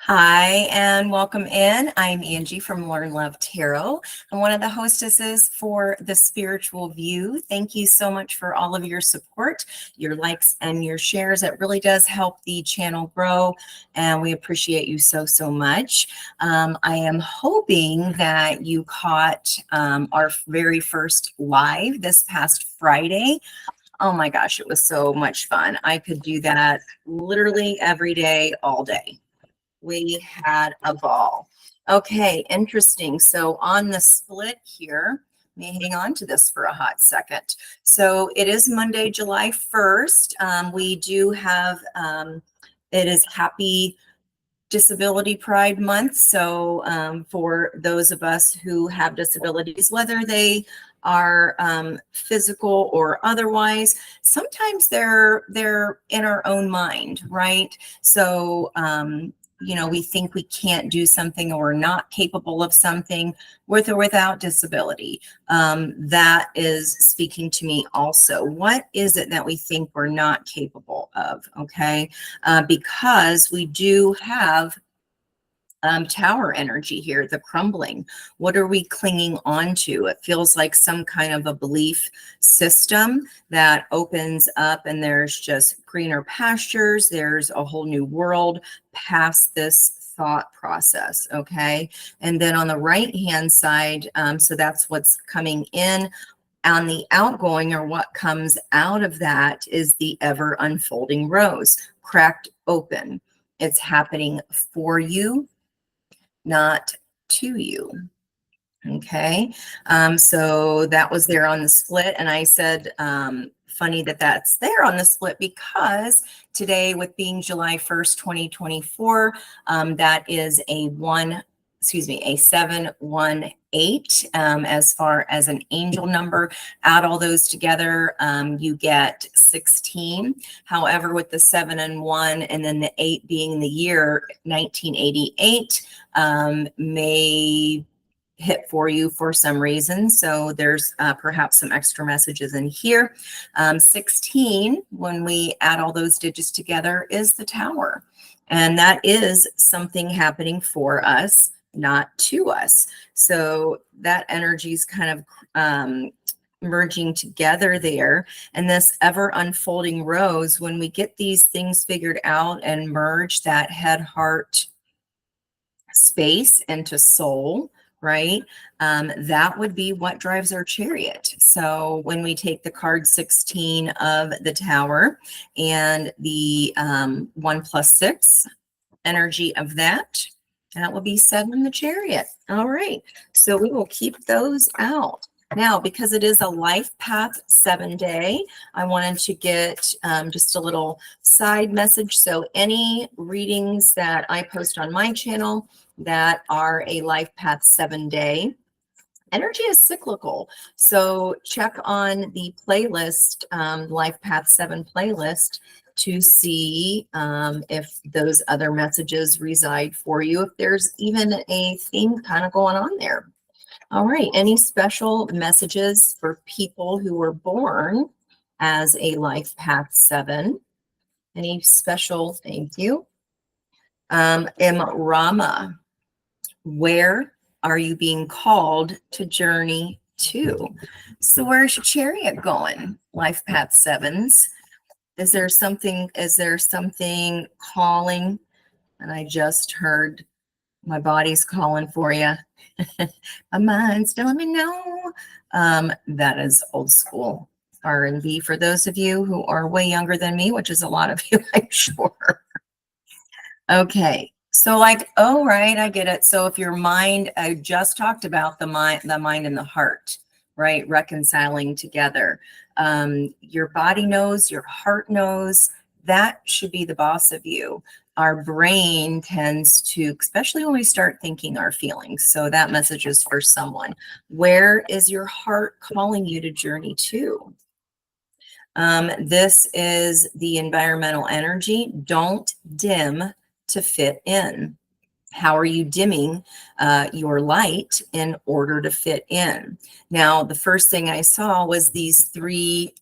Hi, and welcome in. I'm Angie from Learn Love Tarot. I'm one of the hostesses for the Spiritual View. Thank you so much for all of your support, your likes, and your shares. It really does help the channel grow, and we appreciate you so much. I am hoping that you caught our very first live this past Friday. Oh my gosh, it was so much fun. I could do that literally every day, all day. We had a ball. Okay, interesting. So on the split here, let me hang on to this for a hot second. So it is Monday, July 1st. We do have, it is Happy Disability Pride Month. So for those of us who have disabilities, whether they are physical or otherwise, sometimes they're in our own mind, right? So we think we can't do something or we're not capable of something with or without disability. That is speaking to me also. What is it that we think we're not capable of? Okay. Because we do have tower energy here, the crumbling. What are we clinging on to? It feels like some kind of a belief system that opens up and there's just greener pastures. There's a whole new world past this thought process. Okay. And then on the right hand side, so that's what's coming in. On the outgoing, or what comes out of that, is the ever unfolding rose, cracked open. It's happening for you, not to you. Okay. So that was there on the split. And I said, funny that that's there on the split because today, with being July 1st, 2024, that is a 718. As far as an angel number, add all those together, you get 16. However, with the 7 and 1 and then the 8 being the year 1988, may hit for you for some reason. So there's perhaps some extra messages in here. 16, when we add all those digits together, is the tower. And that is something happening for us, not to us. So that energy is kind of merging together there. And this ever unfolding rose, when we get these things figured out and merge that head, heart space into soul, right? That would be what drives our chariot. So when we take the card 16 of the tower and the 1 plus 6 energy of that will be 7, the chariot. All right. So we will keep those out. Now, because it is a Life Path 7 day, I wanted to get just a little side message. So any readings that I post on my channel that are a Life Path 7 day, energy is cyclical. So check on the playlist, Life Path 7 playlist, to see if those other messages reside for you, if there's even a theme kind of going on there. All right, any special messages for people who were born as a Life Path 7? Any special, thank you. Rama, where are you being called to journey to? So where's your chariot going, Life Path 7s? Is there something calling? And I just heard my body's calling for you. My mind's telling me no. That is old school R&B for those of you who are way younger than me, which is a lot of you, I'm sure. Okay. So like, oh, right, I get it. So if your mind, I just talked about the mind and the heart, right? Reconciling together. Your body knows, your heart knows. That should be the boss of you. Our brain tends to, especially when we start thinking our feelings. So that message is for someone. Where is your heart calling you to journey to? This is the environmental energy. Don't dim to fit in. How are you dimming your light in order to fit in? Now, the first thing I saw was these 3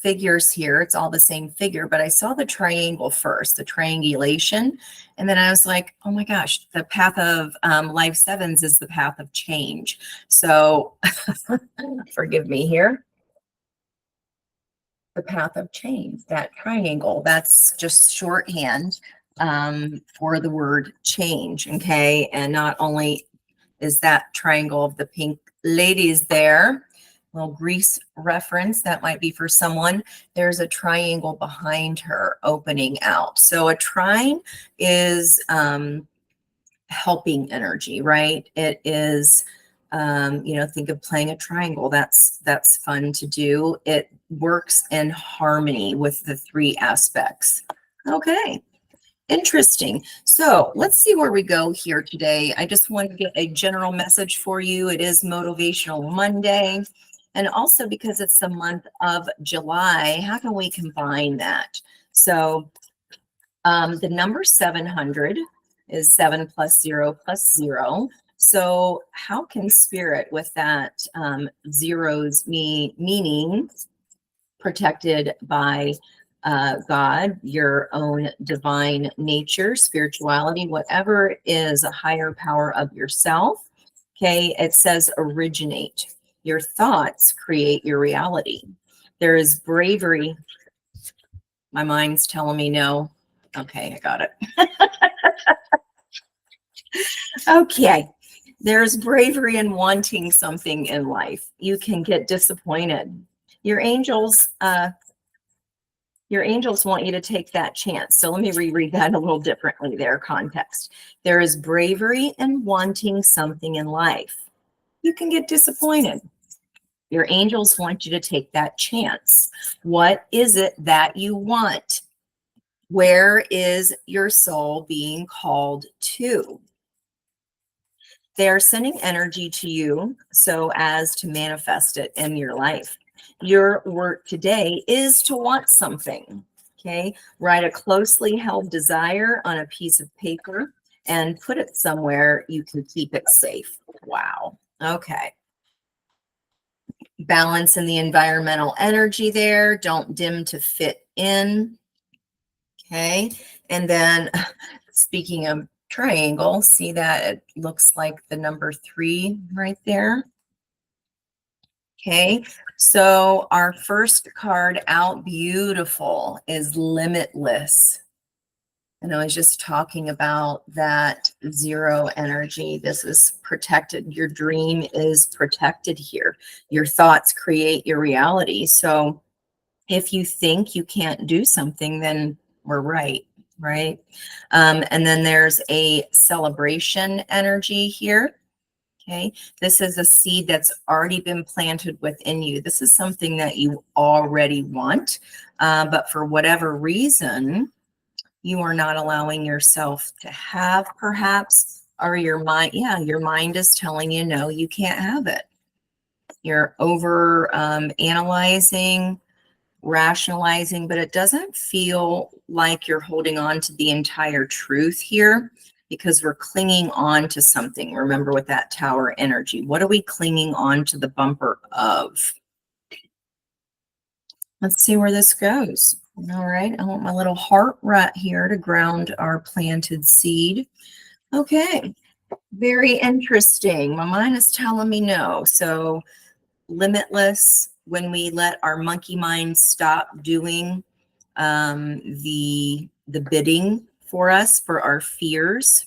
figures here. It's all the same figure, but I saw the triangle first, the triangulation. And then I was like, oh my gosh, the path of life sevens is the path of change. So forgive me here. The path of change, that triangle, that's just shorthand for the word change. Okay. And not only is that triangle of the pink ladies there, little Grease reference that might be for someone, there's a triangle behind her opening out. So a trine is helping energy, right? It is think of playing a triangle. That's fun to do. It works in harmony with the three aspects. Okay. Interesting. So let's see where we go here today. I just want to get a general message for you. It is Motivational Monday. And also because it's the month of July, how can we combine that? So the number 700 is 7 plus 0 plus 0. So how can spirit with that zeros meaning protected by God, your own divine nature, spirituality, whatever is a higher power of yourself. Okay, it says originate. Your thoughts create your reality. There is bravery. My mind's telling me no. Okay, I got it. Okay, there's bravery in wanting something in life. You can get disappointed. Your angels want you to take that chance. So let me reread that a little differently there, context. There is bravery in wanting something in life. You can get disappointed. Your angels want you to take that chance. What is it that you want? Where is your soul being called to? They are sending energy to you so as to manifest it in your life. Your work today is to want something. Okay. Write a closely held desire on a piece of paper and put it somewhere you can keep it safe. Wow. Okay. Balance in the environmental energy there. Don't dim to fit in. Okay. And then speaking of triangle, see that it looks like the number 3 right there. Okay, so our first card out, beautiful, is limitless. And I was just talking about that zero energy. This is protected. Your dream is protected here. Your thoughts create your reality. So if you think you can't do something, then we're right, right? And then there's a celebration energy here. Okay, this is a seed that's already been planted within you. This is something that you already want, but for whatever reason, you are not allowing yourself to have, perhaps, or your mind, your mind is telling you, no, you can't have it. You're over analyzing, rationalizing, but it doesn't feel like you're holding on to the entire truth here because we're clinging on to something. Remember with that tower energy, what are we clinging on to the bumper of? Let's see where this goes. All right, I want my little heart right here to ground our planted seed. Okay, very interesting. My mind is telling me no. So limitless, when we let our monkey mind stop doing the bidding for us, for our fears.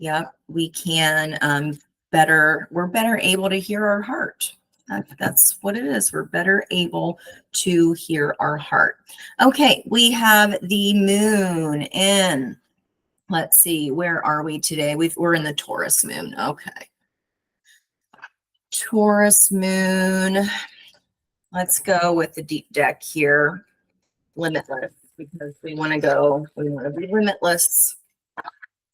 Yep, we can we're better able to hear our heart. That's what it is. We're better able to hear our heart. Okay, we have the moon in, let's see, where are we today? We're in the Taurus moon. Okay. Taurus moon. Let's go with the deep deck here. Limitless, because we want to be limitless.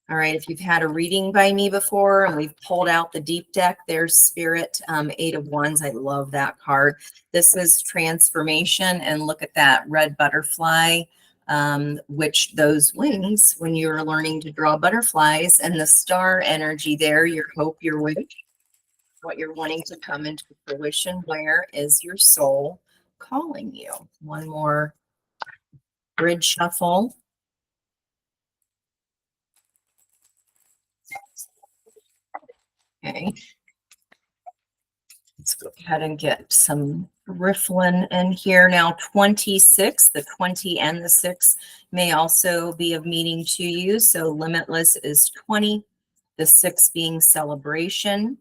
All right, if you've had a reading by me before and we've pulled out the deep deck, there's Spirit, 8 of Wands. I love that card. This is transformation, and look at that red butterfly, which those wings, when you're learning to draw butterflies, and the star energy there, your hope, your wish, what you're wanting to come into fruition. Where is your soul calling you. One more grid shuffle. Okay. Let's go ahead and get some riffling in here. Now, 26, the 20 and the 6 may also be of meaning to you. So limitless is 20, the 6 being celebration.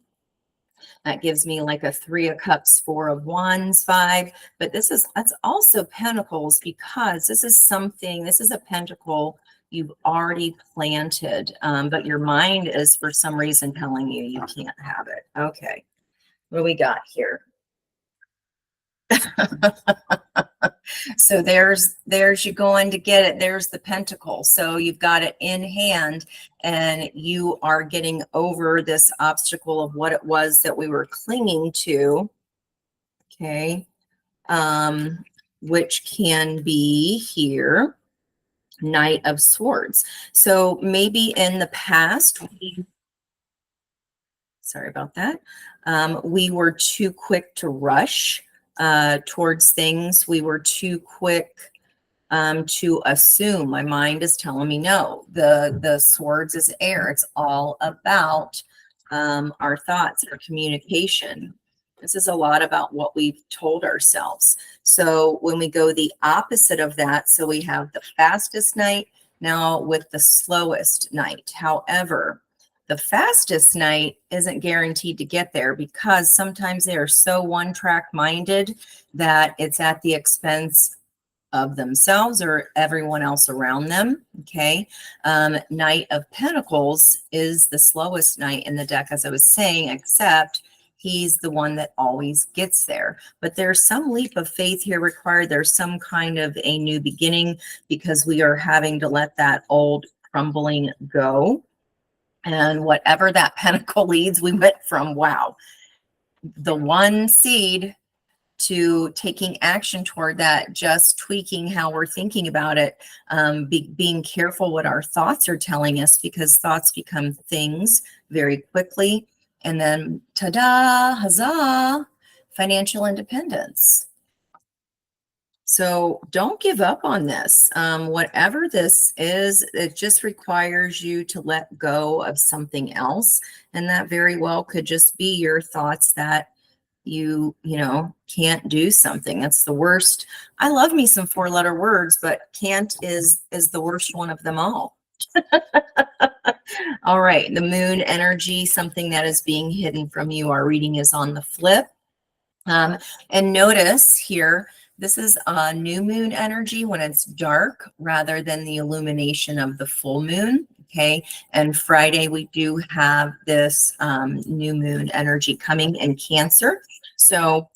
That gives me like a 3 of cups, 4 of wands vibe. But that's also pentacles, because this is a pentacle you've already planted, but your mind is for some reason telling you you can't have it. Okay, what do we got here? So there's you going to get it. There's the pentacle. So you've got it in hand, and you are getting over this obstacle of what it was that we were clinging to. Okay. Which can be here, Knight of Swords. So maybe in the past, sorry about that. We were too quick to rush towards things. We were too quick to assume. My mind is telling me no. The swords is air. It's all about our thoughts, our communication. This is a lot about what we've told ourselves. So when we go the opposite of that, so we have the fastest night now with the slowest night. However, the fastest night isn't guaranteed to get there, because sometimes they are so one-track minded that it's at the expense of themselves or everyone else around them. Okay. Knight of Pentacles is the slowest knight in the deck, as I was saying, except he's the one that always gets there. But there's some leap of faith here required. There's some kind of a new beginning, because we are having to let that old crumbling go. And whatever that pentacle leads, we went from, wow, the one seed to taking action toward that, just tweaking how we're thinking about it, being careful what our thoughts are telling us, because thoughts become things very quickly. And then, ta-da, huzzah, financial independence. So don't give up on this. Whatever this is, it just requires you to let go of something else. And that very well could just be your thoughts that you can't do something. That's the worst. I love me some 4-letter words, but can't is the worst one of them all. All right, the moon energy, something that is being hidden from you. Our reading is on the flip. And notice here, this is a new moon energy when it's dark rather than the illumination of the full moon. Okay. And Friday, we do have this new moon energy coming in Cancer. So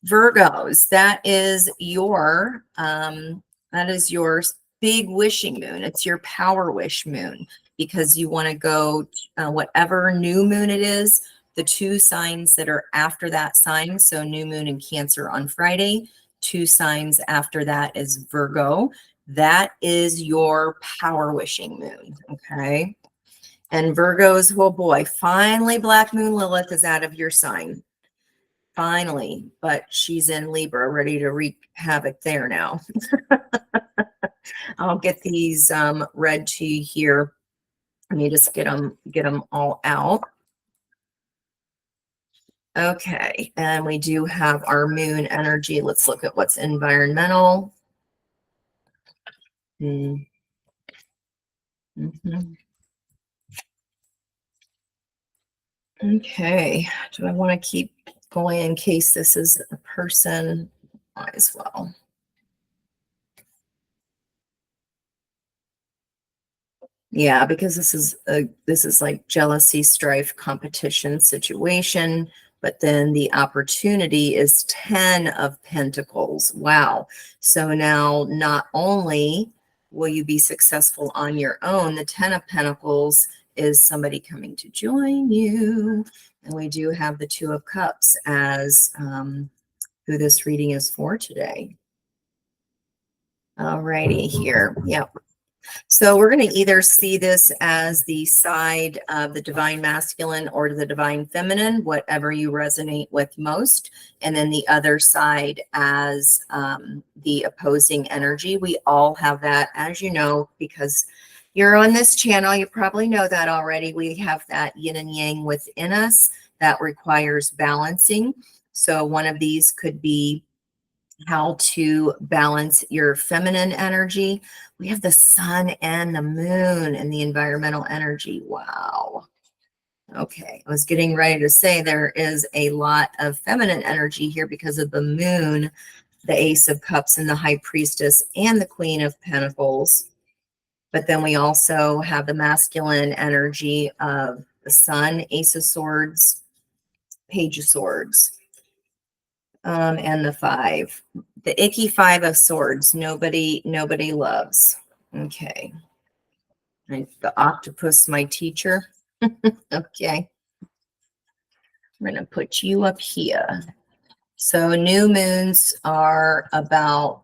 Virgos, that is your big wishing moon. It's your power wish moon, because you want to go whatever new moon it is, the 2 signs that are after that sign. So new moon in Cancer on Friday, 2 signs after that is Virgo. That is your power wishing moon. Okay. And Virgos, oh boy, finally Black Moon Lilith is out of your sign. Finally, but she's in Libra, ready to wreak havoc there now. I'll get these read to you here. Let me just get them all out. Okay, and we do have our moon energy. Let's look at what's environmental. Mm-hmm. Okay, do I want to keep going in case this is a person? Might as well. Yeah, because this is like jealousy, strife, competition situation. But then the opportunity is 10 of Pentacles. Wow. So now not only will you be successful on your own, the 10 of Pentacles is somebody coming to join you. And we do have the 2 of Cups as who this reading is for today. All righty here. Yep. So we're going to either see this as the side of the divine masculine or the divine feminine, whatever you resonate with most. And then the other side as the opposing energy. We all have that, as you know, because you're on this channel. You probably know that already. We have that yin and yang within us that requires balancing. So one of these could be how to balance your feminine energy. We have the sun and the moon and the environmental energy. Wow. Okay. I was getting ready to say there is a lot of feminine energy here because of the moon, the Ace of Cups, and the High Priestess, and the Queen of Pentacles. But then we also have the masculine energy of the Sun, Ace of Swords, Page of Swords, and the Five. The icky Five of Swords, nobody loves. Okay. The octopus, my teacher. Okay. I'm going to put you up here. So new moons are about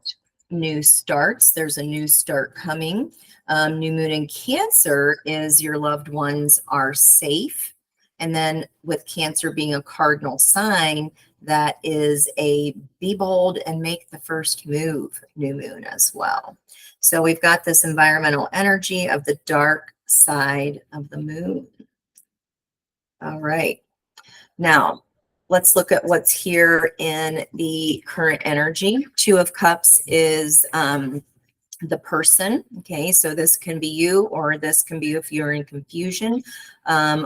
new starts. There's a new start coming. New moon in Cancer is your loved ones are safe. And then with Cancer being a cardinal sign, that is a be bold and make the first move new moon as well. So we've got this environmental energy of the dark side of the moon. All right. Now, let's look at what's here in the current energy. Two of Cups is the person. Okay, so this can be you, or this can be if you're in confusion,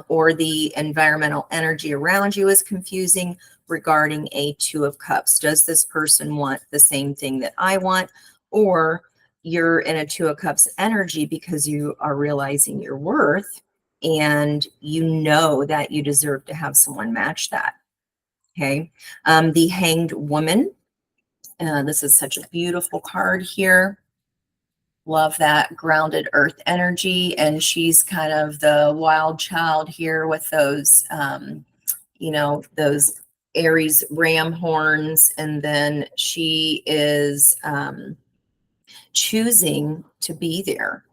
or the environmental energy around you is confusing regarding a Two of Cups. Does this person want the same thing that I want? Or you're in a Two of Cups energy because you are realizing your worth and you know that you deserve to have someone match that. Okay, the Hanged Woman. This is such a beautiful card here. Love that grounded earth energy. And she's kind of the wild child here with those, those Aries ram horns. And then she is choosing to be there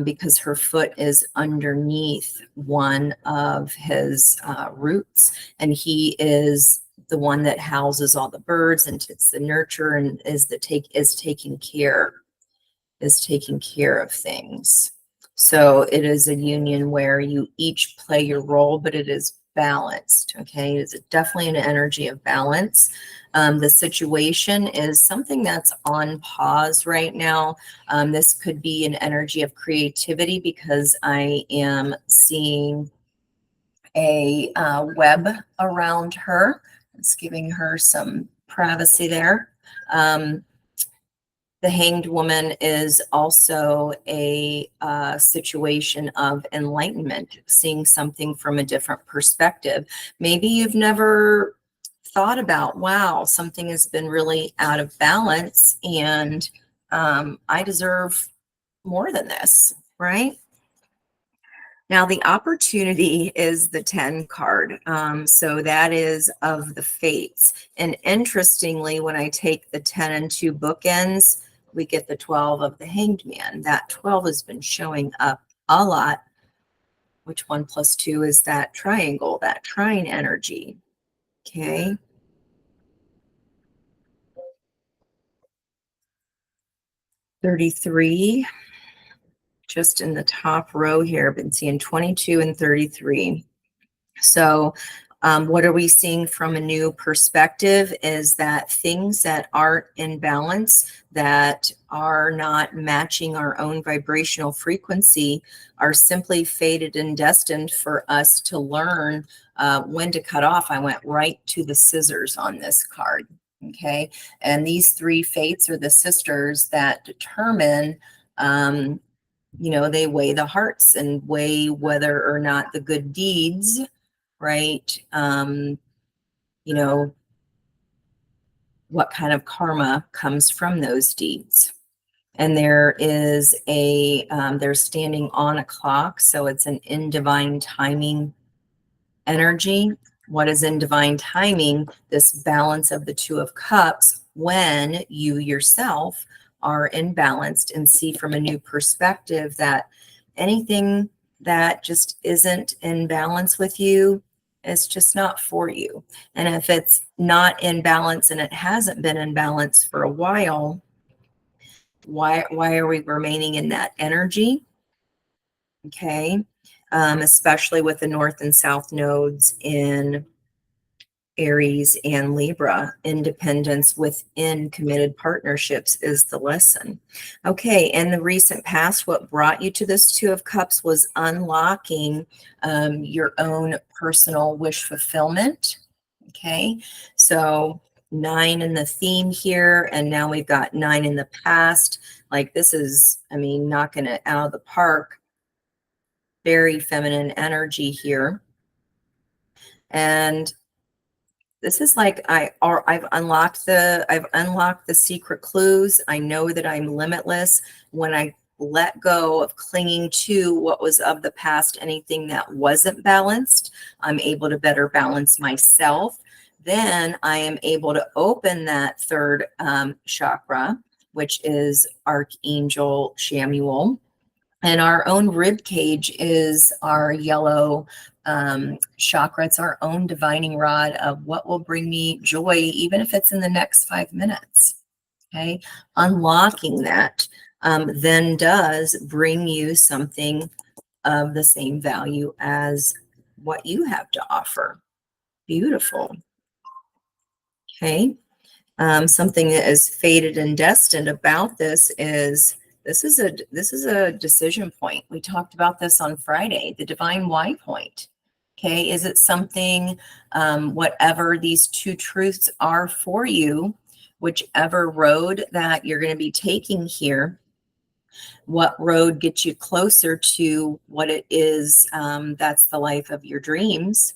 because her foot is underneath one of his roots. And he is the one that houses all the birds, and it's the nurture and is taking care of things. So it is a union where you each play your role, but it is balanced. Okay, it's definitely an energy of balance. The situation is something that's on pause right now. This could be an energy of creativity because I am seeing a web around her. It's giving her some privacy there. The Hanged Woman is also a situation of enlightenment, seeing something from a different perspective. Maybe you've never thought about, wow, something has been really out of balance and I deserve more than this, right? Now, the opportunity is the 10 card. So that is of the fates. And interestingly, when I take the 10 and 2 bookends, we get the 12 of the Hanged Man. That 12 has been showing up a lot, which 1 + 2 is that triangle, that trine energy. Okay. $33. Just in the top row here, I've been seeing 22 and 33. So what are we seeing from a new perspective is that things that aren't in balance, that are not matching our own vibrational frequency, are simply fated and destined for us to learn when to cut off. I went right to the scissors on this card. Okay. And these 3 fates are the sisters that determine they weigh the hearts and weigh whether or not the good deeds, right? What kind of karma comes from those deeds. And there is they're standing on a clock. So it's an in divine timing energy. What is in divine timing? This balance of the 2 of Cups when you yourself are imbalanced and see from a new perspective that anything that just isn't in balance with you is just not for you. And if it's not in balance and it hasn't been in balance for a while, why are we remaining in that energy? Okay. Especially with the north and south nodes in Aries and Libra. Independence within committed partnerships is the lesson. Okay, in the recent past, what brought you to this Two of Cups was unlocking your own personal wish fulfillment. Okay, so 9 in the theme here, and now we've got 9 in the past. Like this is, I mean, knocking it out of the park. Very feminine energy here. And this is like I've unlocked the secret clues. I know that I'm limitless when I let go of clinging to what was of the past, anything that wasn't balanced. I'm able to better balance myself. Then I am able to open that third chakra, which is Archangel Shamuel. And our own rib cage is our yellow chakra. It's our own divining rod of what will bring me joy, even if it's in the next 5 minutes. Okay. Unlocking that then does bring you something of the same value as what you have to offer. Beautiful. Okay. Something that is fated and destined about this is this is a decision point. We talked about this on Friday, the divine why point. Okay, is it something, whatever these two truths are for you, whichever road that you're going to be taking here, what road gets you closer to what it is that's the life of your dreams,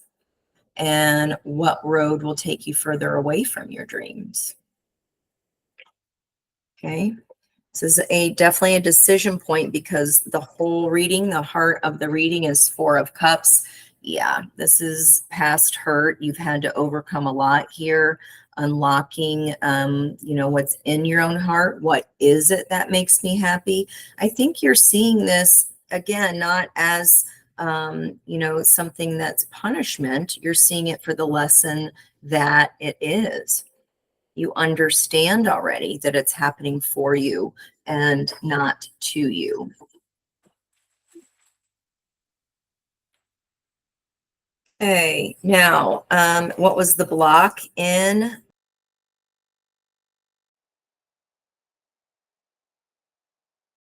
and what road will take you further away from your dreams. Okay. This is definitely a decision point because the whole reading, the heart of the reading is Four of Cups. Yeah, this is past hurt. You've had to overcome a lot here, unlocking, what's in your own heart. What is it that makes me happy? I think you're seeing this again, not as, something that's punishment. You're seeing it for the lesson that it is. You understand already that it's happening for you and not to you. Okay, now, what was the block in